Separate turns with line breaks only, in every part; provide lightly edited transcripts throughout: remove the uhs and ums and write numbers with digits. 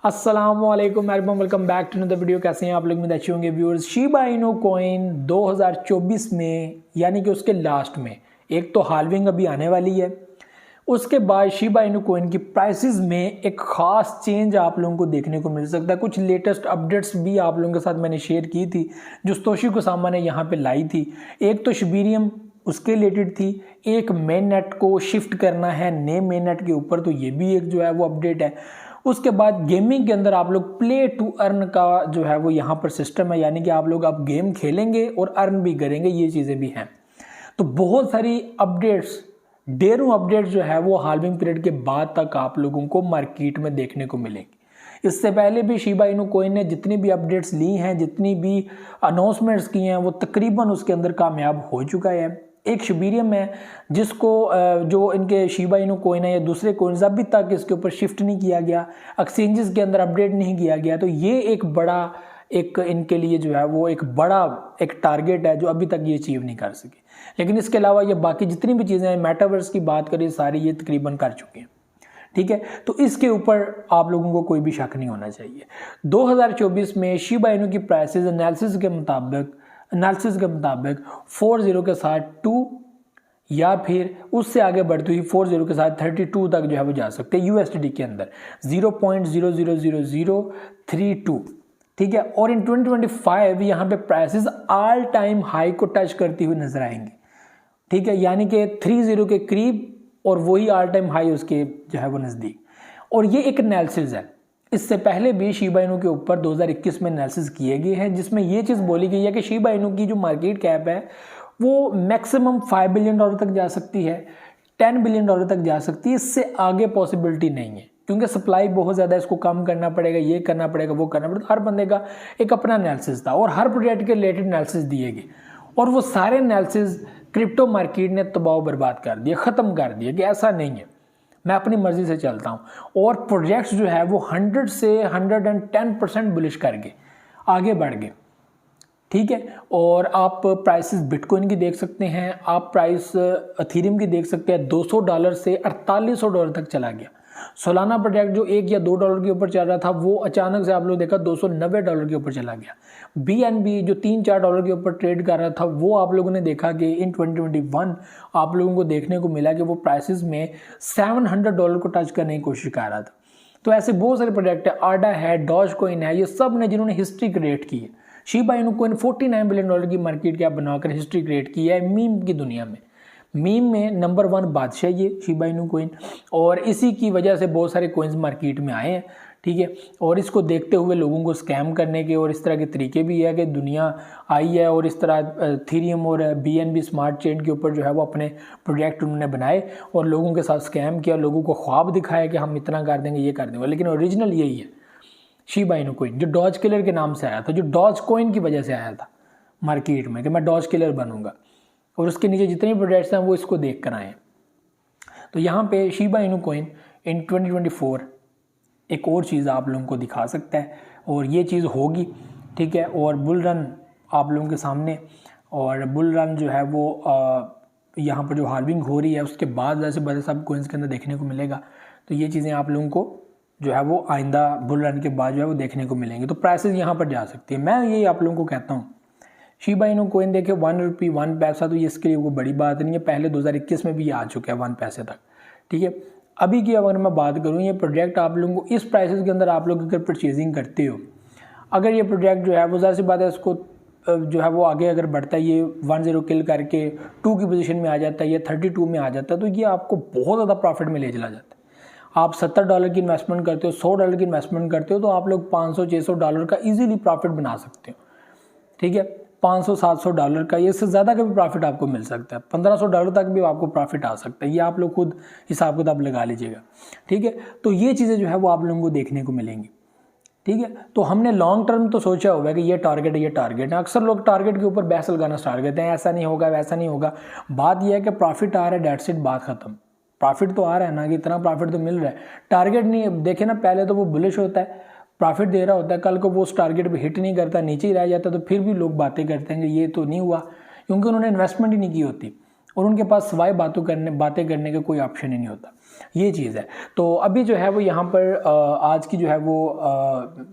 अस्सलामुअलैकुम everyone, welcome back to the video. कैसे हैं आप लोग? में अच्छे होंगे व्यूअर्स। शिबा इनू कॉइन 2024 में यानी कि उसके लास्ट में एक तो हाल्विंग अभी आने वाली है, उसके बाद शिबा इनू कॉइन की प्राइसेस में एक खास चेंज आप लोगों को देखने को मिल सकता है। कुछ लेटेस्ट अपडेट्स भी आप लोगों के साथ मैंने शेयर की थी जो सतोशी कुसामा ने यहाँ पे लाई थी। एक तो शिबीरियम उसके रिलेटेड थी, एक मेन नेट को शिफ्ट करना है नए मेन नेट के ऊपर, तो ये भी एक जो है वो अपडेट है। उसके बाद गेमिंग के अंदर आप लोग प्ले टू अर्न का जो है वो यहाँ पर सिस्टम है, यानी कि आप लोग अब गेम खेलेंगे और अर्न भी करेंगे, ये चीज़ें भी हैं। तो बहुत सारी अपडेट्स, डेरों अपडेट्स जो है वो हाल्विंग पीरियड के बाद तक आप लोगों को मार्केट में देखने को मिलेंगी। इससे पहले भी शिबा इनू कॉइन ने जितनी भी अपडेट्स ली हैं, जितनी भी अनाउंसमेंट्स की हैं, वो तकरीबन उसके अंदर कामयाब हो चुका है। एक शिबीरियम है जिसको जो इनके शिबा इनू कॉइन है या दूसरे कॉइन्स अभी तक इसके ऊपर शिफ्ट नहीं किया गया, एक्सचेंजेस के अंदर अपडेट नहीं किया गया, तो ये एक बड़ा एक इनके लिए जो है वो एक बड़ा एक टारगेट है जो अभी तक ये अचीव नहीं कर सके। लेकिन इसके अलावा ये बाकी जितनी भी चीज़ें हैं, मेटावर्स की बात करें, सारी ये तकरीबन कर चुके हैं। ठीक है, तो इसके ऊपर आप लोगों को कोई भी शक नहीं होना चाहिए। 2024 में शिबा इनू की प्राइसेस एनालिसिस के मुताबिक 40 के साथ 2 या फिर उससे आगे बढ़ती हुई 40 के साथ 32 तक जो है वो जा सकते हैं यूएसडी के अंदर 0.0000032। ठीक है, और इन 2025 यहाँ पे प्राइसेस ऑल टाइम हाई को टच करती हुई नजर आएंगी। ठीक है, यानी कि 30 के करीब और वही ऑल टाइम हाई उसके जो है वो नज़दीक। और ये एक एनालिसिस है, इससे पहले भी शिबा इनू के ऊपर 2021 में एनालिसिस किए गए हैं जिसमें ये चीज़ बोली गई है कि शिबा इनू की जो मार्केट कैप है वो मैक्सिमम $5 बिलियन तक जा सकती है, $10 बिलियन तक जा सकती है। इससे आगे पॉसिबिलिटी नहीं है क्योंकि सप्लाई बहुत ज़्यादा है, इसको कम करना पड़ेगा, ये करना पड़ेगा, वो करना पड़ेगा। हर बंदे का एक अपना एनालिसिस था और हर प्रोजेक्ट के रिलेटेड एनालिसिस दिए गए और वो सारे एनालिसिस क्रिप्टो मार्केट ने तबाह बर्बाद कर दिया, ख़त्म कर दिया कि ऐसा नहीं है, मैं अपनी मर्जी से चलता हूँ। और प्रोजेक्ट्स जो है वो 100 से 110% बुलिश कर गए, आगे बढ़ गए। ठीक है, और आप प्राइसेस बिटकॉइन की देख सकते हैं, आप प्राइस अथीरियम की देख सकते हैं। $200 से $4800 तक चला गया। सोलाना प्रोजेक्ट जो $1 या $2 के ऊपर चल रहा था वो अचानक से आप लोग देखा $290 के ऊपर चला गया। BNB जो $3-4 के ऊपर ट्रेड कर रहा था वो आप लोगों ने देखा कि इन 2021 आप लोगों को देखने को मिला कि वो प्राइसेस में $700 को टच करने की कोशिश कर रहा था। तो ऐसे बहुत सारे प्रोजेक्ट है, आडा है, डॉज कॉइन है, ये सब ने जिन्होंने हिस्ट्री क्रिएट की है। शिबा इनू कॉइन $49 बिलियन की मार्केट कैप बनाकर हिस्ट्री क्रिएट की है मीम की दुनिया में। मीम में नंबर 1 बादशाह ये शिबा इनू कॉइन, और इसी की वजह से बहुत सारे कॉइन्स मार्केट में आए हैं। ठीक है, और इसको देखते हुए लोगों को स्कैम करने के और इस तरह के तरीके भी है कि दुनिया आई है और इस तरह थीरियम और BNB स्मार्ट चेन के ऊपर जो है वो अपने प्रोजेक्ट उन्होंने बनाए और लोगों के साथ स्कैम किया, लोगों को ख्वाब दिखाया कि हम इतना कर देंगे, ये कर देंगे, लेकिन ओरिजिनल यही है शिबा इनू कॉइन जो डॉज किलर के नाम से आया था, जो डॉज कॉइन की वजह से आया था मार्केट में कि मैं डॉज किलर बनूंगा, और उसके नीचे जितने प्रोजेक्ट्स हैं वो इसको देख कर आए हैं। तो यहाँ पे शिबा इनू कॉइन इन 2024 एक और चीज़ आप लोगों को दिखा सकता है और ये चीज़ होगी। ठीक है, और बुल रन आप लोगों के सामने, और बुल रन जो है वो यहाँ पर जो हाल्विंग हो रही है उसके बाद वैसे बड़े सब कॉइन्स के अंदर देखने को मिलेगा। तो ये चीज़ें आप लोगों को जो है वो आइंदा बुल रन के बाद जो है वो देखने को मिलेंगे। तो प्राइसेस यहाँ पर जा सकती है। मैं ये आप लोगों को कहता हूँ शिबा इनू कॉइन देखे ₹1 1 पैसा, तो ये इसके लिए वो बड़ी बात नहीं है, पहले 2021 में भी आ चुका है 1 पैसे तक। ठीक है, अभी की अगर मैं बात करूँ, ये प्रोजेक्ट आप लोगों को इस प्राइसेस के अंदर आप लोग अगर परचेजिंग करते हो, अगर ये प्रोजेक्ट जो है वो ज़ाहिर सी बात है इसको जो है वो आगे अगर बढ़ता है, ये 10 किल करके 2 की पोजीशन में आ जाता है या 32 में आ जाता है, तो ये आपको बहुत ज़्यादा प्रॉफिट में ले चला जाता है। आप $70 की इन्वेस्टमेंट करते हो, $100 की इन्वेस्टमेंट करते हो, तो आप लोग $500-600 का ईजिली प्रॉफिट बना सकते हो। ठीक है, $500-700 का, ये इससे ज़्यादा का भी प्रॉफिट आपको मिल सकता है, $1500 तक भी आपको प्रॉफिट आ सकता है। ये आप लोग खुद हिसाब किताब लगा लीजिएगा। ठीक है, तो ये चीज़ें जो है वो आप लोगों को देखने को मिलेंगी। ठीक है, तो हमने लॉन्ग टर्म तो सोचा हुआ है कि ये टारगेट है, ये टारगेट है। अक्सर लोग टारगेट के ऊपर बहस लगाना स्टार्ट करते हैं, ऐसा नहीं होगा, वैसा नहीं होगा। बात यह है कि प्रॉफिट आ रहा है, डेट्स इट, बात खत्म। प्रॉफिट तो आ रहा है ना, कि इतना प्रॉफिट तो मिल रहा है। टारगेट नहीं देखे ना, पहले तो वो बुलिश होता है, प्रॉफिट दे रहा होता है, कल को वो उस टारगेट पे हिट नहीं करता, नीचे ही रह जाता, तो फिर भी लोग बातें करते हैं कि ये तो नहीं हुआ, क्योंकि उन्होंने इन्वेस्टमेंट ही नहीं की होती। और उनके पास सिवाय बातें करने का कोई ऑप्शन ही नहीं होता। ये चीज़ है। तो अभी जो है वो यहाँ पर आज की जो है वो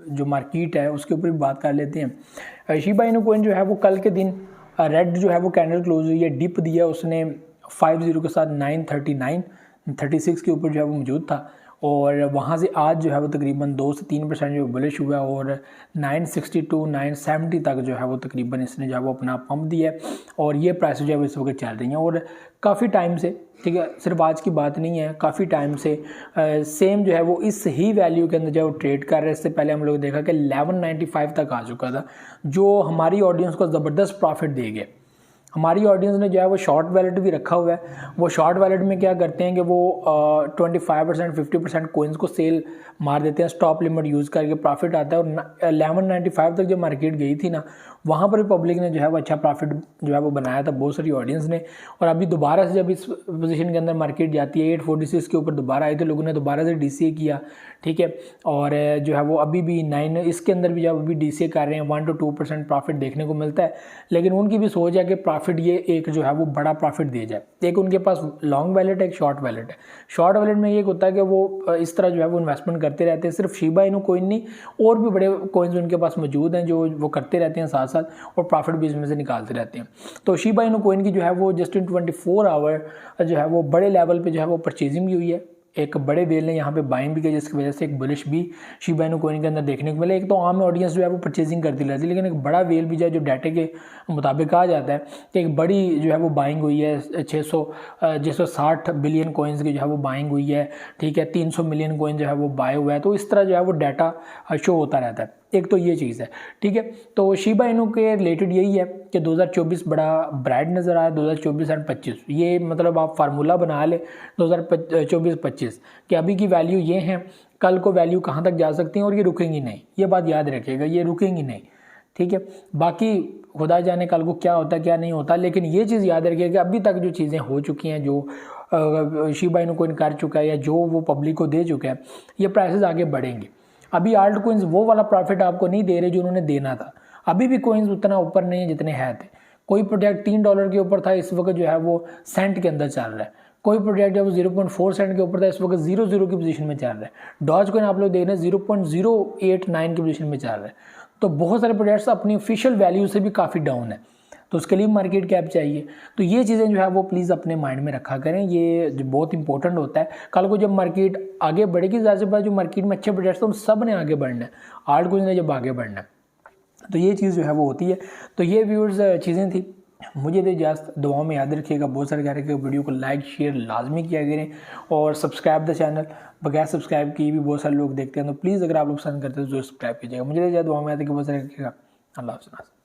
जो मार्केट है उसके ऊपर भी बात कर लेते हैं। शिबा इनू कॉइन जो है वो कल के दिन रेड जो है वो कैंडल क्लोज हुई है, डिप दिया उसने 50 के साथ 939-36 के ऊपर जो है वो मौजूद था, और वहाँ से आज जो है वो तकरीबन 2 से 3% जो बुलिश हुआ और 962-970 तक जो है वो तकरीबन इसने जो है वो अपना पंप दिया है, और ये प्राइस जो है वो इस वक्त चल रही हैं। और काफ़ी टाइम से, ठीक है, सिर्फ आज की बात नहीं है, काफ़ी टाइम से सेम जो है वो इस ही वैल्यू के अंदर जो है वो ट्रेड कर रहे हैं। इससे पहले हम लोग देखा कि 1195 तक आ चुका था, जो हमारी ऑडियंस को ज़बरदस्त प्रॉफिट दे गए। हमारी ऑडियंस ने जो है वो शॉर्ट वैलेट भी रखा हुआ है। वो शॉर्ट वैलेट में क्या करते हैं कि वो 25% 50% कोइंस को सेल मार देते हैं, स्टॉप लिमिट यूज़ करके प्रॉफिट आता है। और 1195 तक जब मार्केट गई थी ना, वहाँ पर भी पब्लिक ने जो है वो अच्छा प्रॉफिट जो है वो बनाया था, बहुत सारी ऑडियंस ने। और अभी दोबारा से जब इस पोजीशन के अंदर मार्केट जाती है 846 के ऊपर दोबारा आई, तो लोगों ने दोबारा से DCA किया, ठीक है। और जो है वो अभी भी 9 इसके अंदर भी जब अभी DCA कर रहे हैं 1 to 2% प्रॉफिट देखने को मिलता है। लेकिन उनकी भी सोच है कि प्रॉफिट ये एक जो है वो बड़ा प्रॉफिट दे जाए। एक उनके पास लॉन्ग वैलेट है, एक शॉर्ट वैलेट है। शॉर्ट वैलेट में ये होता है कि वो इस तरह जो है वो इन्वेस्टमेंट करते रहते हैं। सिर्फ शिबा इनू कॉइन नहीं, और भी बड़े कॉइन्स उनके पास मौजूद हैं जो वो करते रहते हैं साथ साथ, और प्रॉफिट भी इसमें से निकालते रहते हैं। तो शिबा इनू कॉइन की जो है वो जस्ट इन 24 आवर जो है वो बड़े लेवल पे जो है वो परचेजिंग भी हुई है। एक बड़े वेल ने यहाँ पे बाइंग भी किया, जिसकी वजह से एक बुलिश भी शिबा इनू कॉइन के अंदर देखने को मिला। एक तो आम ऑडियंस जो है वो परचेजिंग करती रहती है, लेकिन एक बड़ा वेल भी जो है, जो डाटे के मुताबिक कहा जाता है कि एक बड़ी जो है वो बाइंग हुई है। 660 बिलियन कॉइन्स की जो है वो बाइंग हुई है, ठीक है। 300 मिलियन कॉइन जो है वो बाय हुआ है। तो इस तरह जो है वो डाटा शो होता रहता है। एक तो ये चीज़ है, ठीक है। तो शिबा इनू के रिलेटेड यही है कि 2024 बड़ा ब्राइट नज़र आया। 2024 एंड 25 ये मतलब आप फार्मूला बना ले 2024-25 कि अभी की वैल्यू ये है, कल को वैल्यू कहाँ तक जा सकती है, और ये रुकेंगी नहीं। ये बात याद रखिएगा, ये रुकेंगी नहीं, ठीक है। बाकी खुदा जाने कल को क्या होता है क्या नहीं होता, लेकिन ये चीज़ याद रखिएगा कि अभी तक जो चीज़ें हो चुकी हैं, जो शिबा इनू कॉइन कर चुका है या जो वो पब्लिक को दे चुका है, ये प्राइसेस आगे बढ़ेंगे। अभी आल्ट कोइंस वो वाला प्रॉफिट आपको नहीं दे रहे जो उन्होंने देना था। अभी भी कोइंस उतना ऊपर नहीं है जितने हैं थे। कोई प्रोजेक्ट $3 के ऊपर था, इस वक्त जो है वो सेंट के अंदर चल रहा है। कोई प्रोजेक्ट जब 0.4 सेंट के ऊपर था, इस वक्त 0.0 की पोजीशन में चल रहा है। डॉज कॉइन आप लोग देख रहे हैं 0.089 की पोजीशन में चल रहा है। तो बहुत सारे प्रोजेक्ट्स अपनी ऑफिशियल वैल्यू से भी काफ़ी डाउन है, तो उसके लिए मार्केट कैप चाहिए। तो ये चीज़ें जो है वो प्लीज़ अपने माइंड में रखा करें, ये जो बहुत इंपॉर्टेंट होता है। कल को जब मार्केट आगे बढ़ेगी, ज़्यादा से ज़्यादा जो मार्केट में अच्छे प्रोजेक्ट्स हैं उन सब ने आगे बढ़ना है, आल्ट कोइन ने जब आगे बढ़ना है, तो ये चीज़ जो है वो होती है। तो ये व्यूअर्स चीज़ें थी। मुझे तो इजाज़त, दुआओं में याद रखिएगा। बहुत सारे कह रहे कि वीडियो को लाइक शेयर लाजमी किया करें, और सब्सक्राइब द चैनल। बगैर सब्सक्राइब किए भी बहुत सारे लोग देखते हैं, तो प्लीज़ अगर आप लोग पसंद करते हैं तो सब्सक्राइब कीजिएगा। मुझे तो इजाज़त, दुआओं में याद रखिएगा। बहुत सारे रखिएगा। अल्लाह हाफ़िज़।